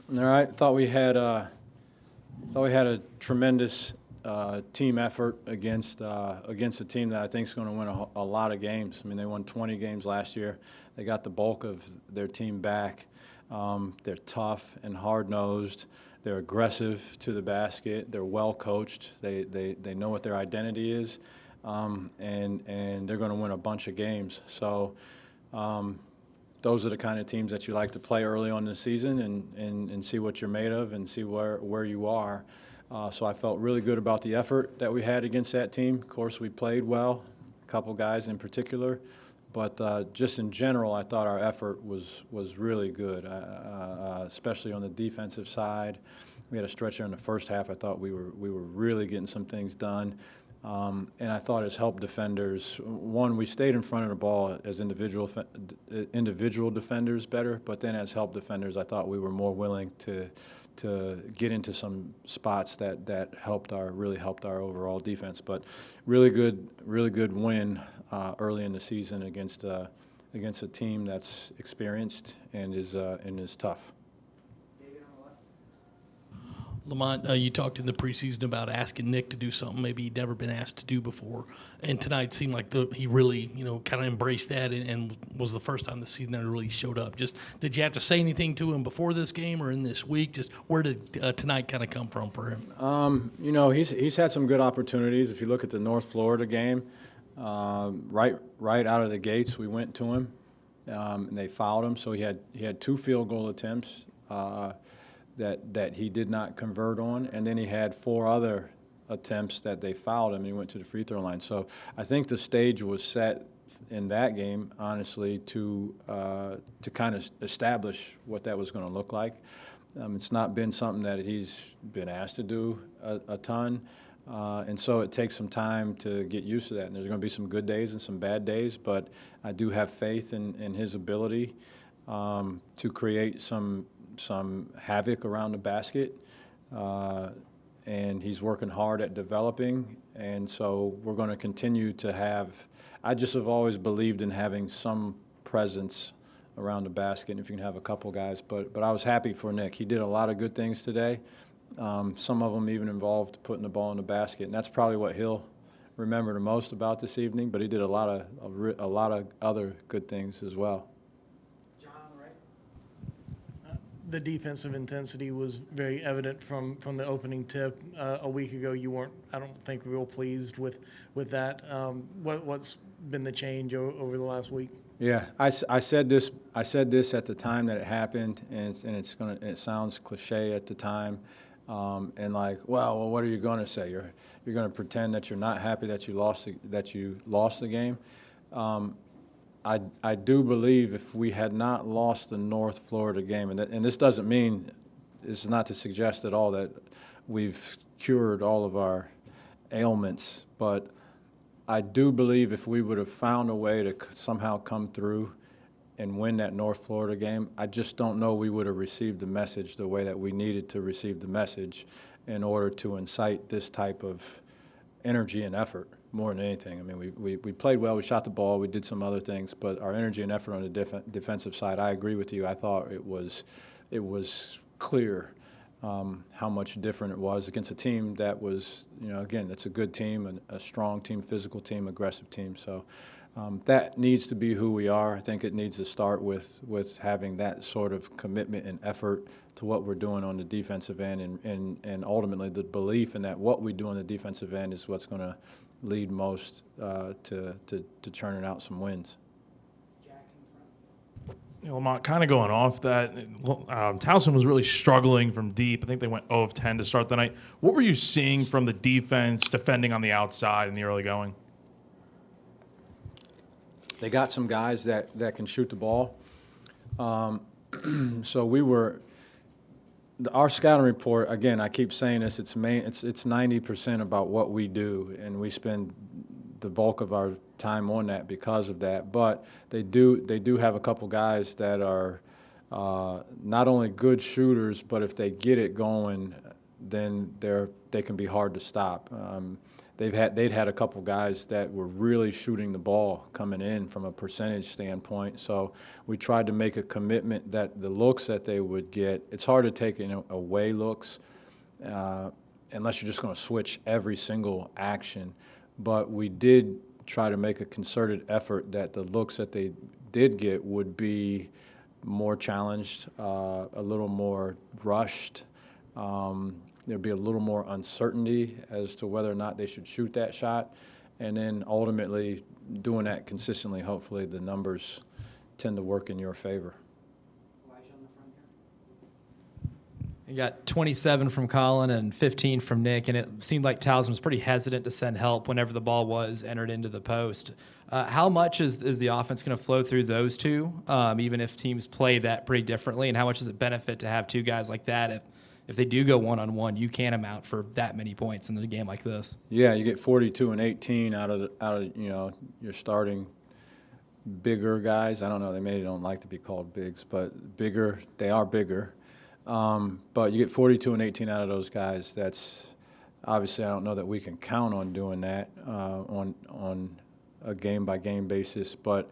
All right. Thought we had a tremendous team effort against a team that I think is going to win a lot of games. I mean, they won 20 games last year. They got the bulk of their team back. They're tough and hard-nosed. They're aggressive to the basket. They're well coached. They know what their identity is, and they're going to win a bunch of games. So. Those are the kind of teams that you like to play early on in the season and see what you're made of and see where you are. So I felt really good about the effort that we had against that team. Of course, we played well, a couple guys in particular. But just in general, I thought our effort was really good, especially on the defensive side. We had a stretch there in the first half. I thought we were really getting some things done. And I thought as help defenders, one, we stayed in front of the ball as individual defenders better, but then as help defenders, I thought we were more willing to get into some spots that really helped our overall defense. But really good win early in the season against a team that's experienced and is tough. Lamont, you talked in the preseason about asking Nick to do something maybe he'd never been asked to do before, and tonight seemed like he really, kind of embraced that and was the first time this season that he really showed up. Just did you have to say anything to him before this game or in this week? Just where did tonight kind of come from for him? He's had some good opportunities. If you look at the North Florida game, right out of the gates, we went to him, and they fouled him. So he had 2 field goal attempts. That he did not convert on, and then he had 4 other attempts that they fouled him, and he went to the free throw line. So I think the stage was set in that game, honestly, to kind of establish what that was going to look like. It's not been something that he's been asked to do a ton, and so it takes some time to get used to that. And there's going to be some good days and some bad days, but I do have faith in his ability to create some havoc around the basket, and he's working hard at developing, and so we're going to continue to have – I just have always believed in having some presence around the basket, and if you can have a couple guys. But I was happy for Nick. He did a lot of good things today. Some of them even involved putting the ball in the basket, and that's probably what he'll remember the most about this evening, but he did a lot of other good things as well. The defensive intensity was very evident from the opening tip. A week ago, you weren't, I don't think, real pleased with that. What's been the change over the last week? Yeah, I said this at the time that it happened, and it sounds cliche at the time, and like, well, what are you going to say? You're going to pretend that you're not happy that you lost the game. I do believe if we had not lost the North Florida game, and this doesn't mean, this is not to suggest at all that we've cured all of our ailments, but I do believe if we would have found a way to somehow come through and win that North Florida game, I just don't know we would have received the message the way that we needed to receive the message in order to incite this type of energy and effort. More than anything. I mean, we played well, we shot the ball, we did some other things, but our energy and effort on the defensive side, I agree with you. I thought it was clear how much different it was against a team that was, again, it's a good team, a strong team, physical team, aggressive team. So that needs to be who we are. I think it needs to start with having that sort of commitment and effort to what we're doing on the defensive end, and ultimately the belief in that what we do on the defensive end is what's going to lead most to churning out some wins. Lamont, kind of going off that, Towson was really struggling from deep. I think they went 0 of 10 to start the night. What were you seeing from the defense defending on the outside in the early going? They got some guys that can shoot the ball. So our scouting report, again, I keep saying this, it's 90% about what we do, and we spend the bulk of our time on that because of that. But they do have a couple guys that are not only good shooters, but if they get it going, then they can be hard to stop. they'd had a couple guys that were really shooting the ball coming in from a percentage standpoint. So we tried to make a commitment that the looks that they would get, it's hard to take away looks unless you're just going to switch every single action. But we did try to make a concerted effort that the looks that they did get would be more challenged, a little more rushed. There'd be a little more uncertainty as to whether or not they should shoot that shot. And then ultimately doing that consistently, hopefully the numbers tend to work in your favor. You got 27 from Colin and 15 from Nick, and it seemed like Towson was pretty hesitant to send help whenever the ball was entered into the post. How much is the offense going to flow through those two, even if teams play that pretty differently, and how much does it benefit to have two guys like that? If they do go one-on-one, you can amount for that many points in a game like this. Yeah, you get 42 and 18 out of your starting bigger guys. I don't know, they maybe don't like to be called bigs, but bigger, they are bigger. But you get 42 and 18 out of those guys. That's obviously, I don't know that we can count on doing that on a game-by-game basis, but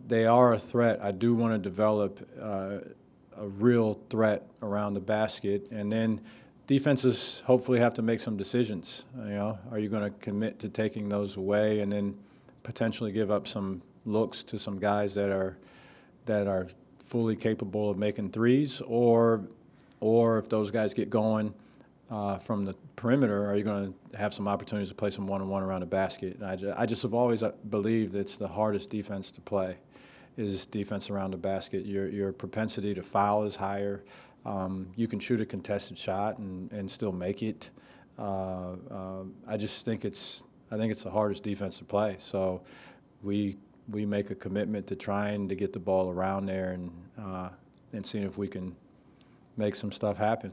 they are a threat. I do want to develop a real threat around the basket, and then defenses hopefully have to make some decisions. Are you going to commit to taking those away and then potentially give up some looks to some guys that are fully capable of making threes, or if those guys get going from the perimeter, are you going to have some opportunities to play some one-on-one around the basket? And I just have always believed it's the hardest defense to play is defense around the basket. Your propensity to foul is higher. You can shoot a contested shot and still make it. I just think it's the hardest defense to play. So we make a commitment to trying to get the ball around there and seeing if we can make some stuff happen.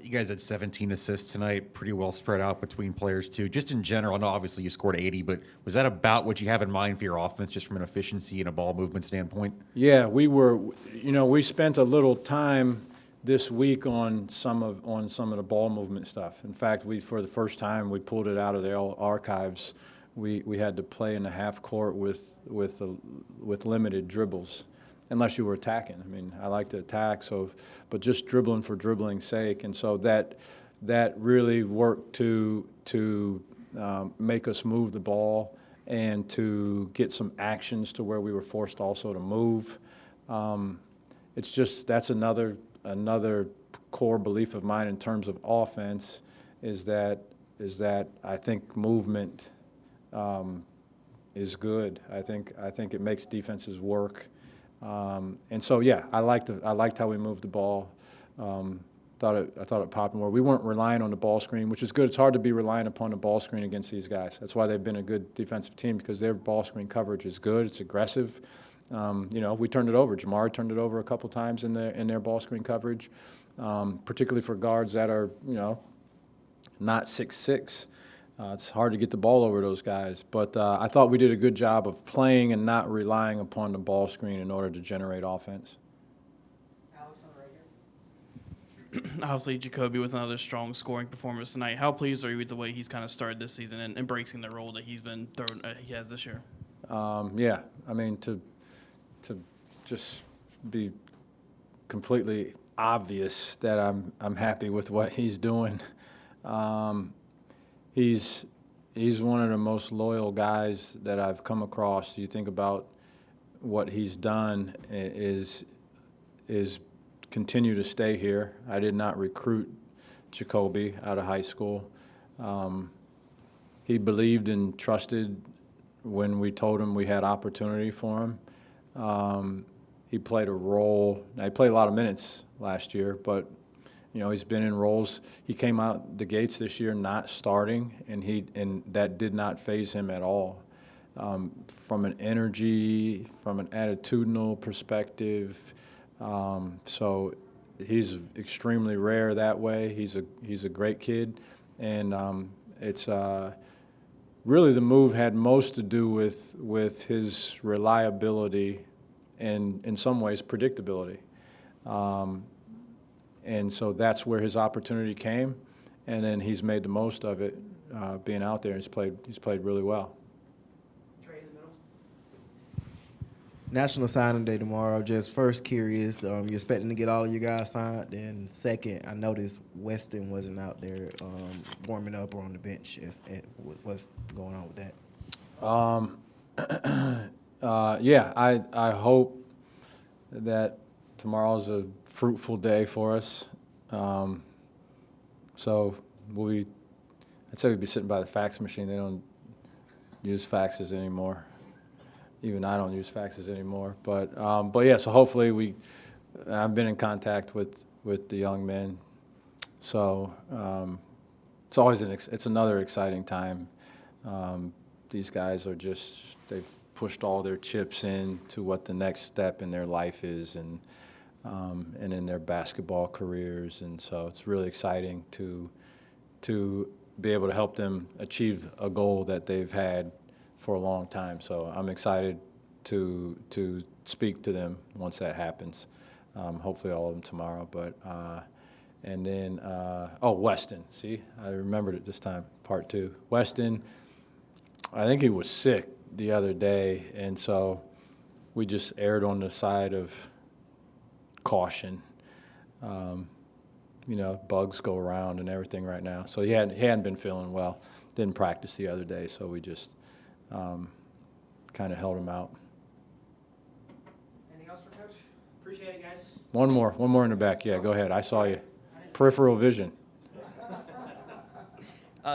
You guys had 17 assists tonight, pretty well spread out between players too. Just in general, I know obviously you scored 80, but was that about what you have in mind for your offense, just from an efficiency and a ball movement standpoint? Yeah, we spent a little time this week on some of the ball movement stuff. In fact, for the first time, we pulled it out of the archives. We had to play in the half court with limited dribbles, unless you were attacking. I mean, I like to attack, but just dribbling for dribbling's sake, and so that really worked to make us move the ball and to get some actions to where we were forced also to move. It's just that's another core belief of mine in terms of offense is that I think movement is good. I think it makes defenses work. And so, yeah, I liked how we moved the ball. I thought it popped more. We weren't relying on the ball screen, which is good. It's hard to be relying upon the ball screen against these guys. That's why they've been a good defensive team, because their ball screen coverage is good. It's aggressive. We turned it over. Jamar turned it over a couple times in their ball screen coverage, particularly for guards that are not 6'6". It's hard to get the ball over those guys. But I thought we did a good job of playing and not relying upon the ball screen in order to generate offense. Obviously, Jacoby with another strong scoring performance tonight. How pleased are you with the way he's kind of started this season and embracing the role that he has this year? Yeah, I mean, to just be completely obvious that I'm happy with what he's doing. He's one of the most loyal guys that I've come across. You think about what he's done is continue to stay here. I did not recruit Jacoby out of high school. He believed and trusted when we told him we had opportunity for him. He played a role. Now, he played a lot of minutes last year, but he's been in roles. He came out the gates this year not starting, and that did not faze him at all. From an energy, from an attitudinal perspective, so he's extremely rare that way. He's a great kid, and it's really the move had most to do with his reliability and in some ways predictability. And so that's where his opportunity came, and then he's made the most of it, being out there. He's played really well. National Signing Day tomorrow. Just first curious, you're expecting to get all of you guys signed? And second, I noticed Weston wasn't out there warming up or on the bench. What's going on with that? Yeah, I hope that tomorrow's a fruitful day for us. So I'd say we'd be sitting by the fax machine. They don't use faxes anymore. Even I don't use faxes anymore. But yeah, so hopefully I've been in contact with the young men. So it's always it's another exciting time. These guys are they've pushed all their chips into what the next step in their life is, and in their basketball careers. And so it's really exciting to be able to help them achieve a goal that they've had for a long time. So I'm excited to speak to them once that happens. Hopefully all of them tomorrow. But and then Weston. See, I remembered it this time. Part 2. Weston. I think he was sick the other day, and so we just erred on the side of caution. Bugs go around and everything right now. So he hadn't been feeling well. Didn't practice the other day, so we just kind of held him out. Anything else for Coach? Appreciate it, guys. One more in the back. Yeah, go ahead. I saw you. Peripheral vision.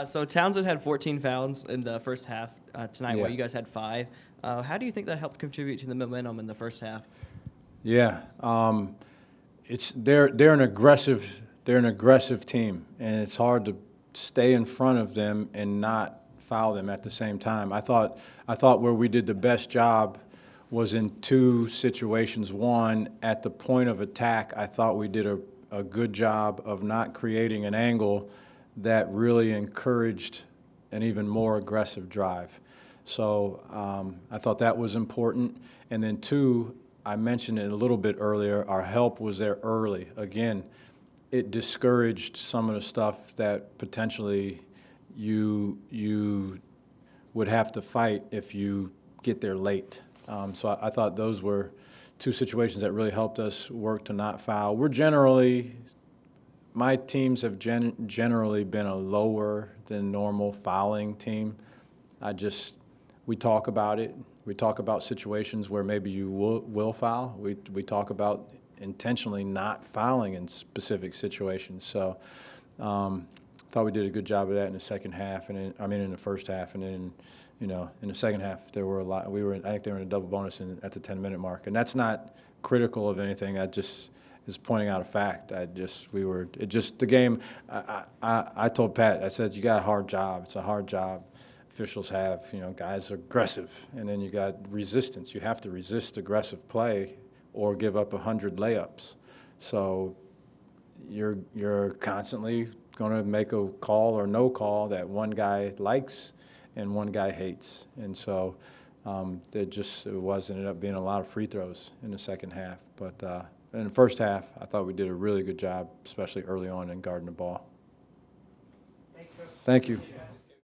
So Townsend had 14 fouls in the first half tonight, Yeah. while you guys had 5. How do you think that helped contribute to the momentum in the first half? Yeah, they're an aggressive team, and it's hard to stay in front of them and not foul them at the same time. I thought where we did the best job was in 2 situations. One, at the point of attack, I thought we did a good job of not creating an angle that really encouraged an even more aggressive drive. So I thought that was important. And then 2, I mentioned it a little bit earlier, our help was there early. Again, it discouraged some of the stuff that potentially you would have to fight if you get there late. So I thought those were 2 situations that really helped us work to not foul. My teams have generally been a lower than normal fouling team. We talk about it. We talk about situations where maybe you will foul. We talk about intentionally not fouling in specific situations. So thought we did a good job of that in the second half, in the first half, and then in the second half there were a lot. I think they were in a double bonus at the 10-minute mark, and that's not critical of anything. I just is pointing out a fact. The game. I told Pat, I said, you got a hard job. It's a hard job. Officials have, guys are aggressive, and then you got resistance. You have to resist aggressive play or give up 100 layups. So you're constantly going to make a call or no call that one guy likes and one guy hates. And so it ended up being a lot of free throws in the second half. But in the first half, I thought we did a really good job, especially early on in guarding the ball. Thanks, Coach. Thank you.